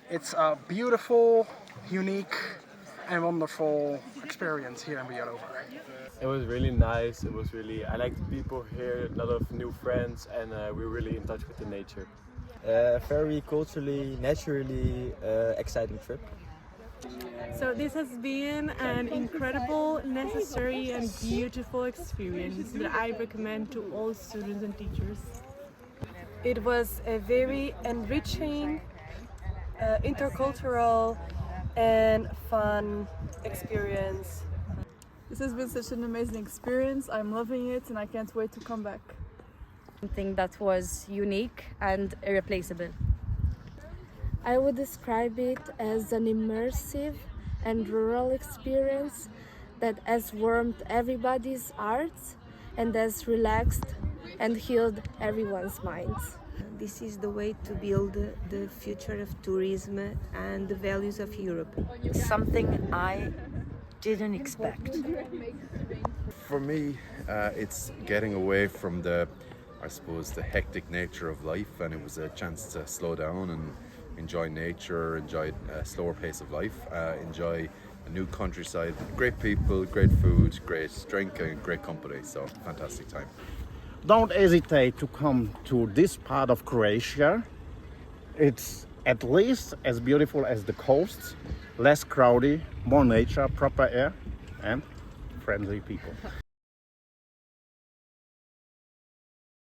It's a beautiful, unique, and wonderful experience here in Bjelovar. It was really nice. I liked the people here, a lot of new friends, and we're really in touch with the nature. Very culturally, naturally exciting trip. So this has been an incredible, necessary and beautiful experience that I recommend to all students and teachers. It was a very enriching, intercultural and fun experience. This has been such an amazing experience. I'm loving it and I can't wait to come back. Something that was unique and irreplaceable. I would describe it as an immersive and rural experience that has warmed everybody's hearts and has relaxed and healed everyone's minds. This is the way to build the future of tourism and the values of Europe. Something I didn't expect. For me, it's getting away from the hectic nature of life, and it was a chance to slow down and enjoy nature, enjoy a slower pace of life, enjoy a new countryside, great people, great food, great drink and great company, so fantastic time. Don't hesitate to come to this part of Croatia. It's at least as beautiful as the coast, less crowded, more nature, proper air and friendly people.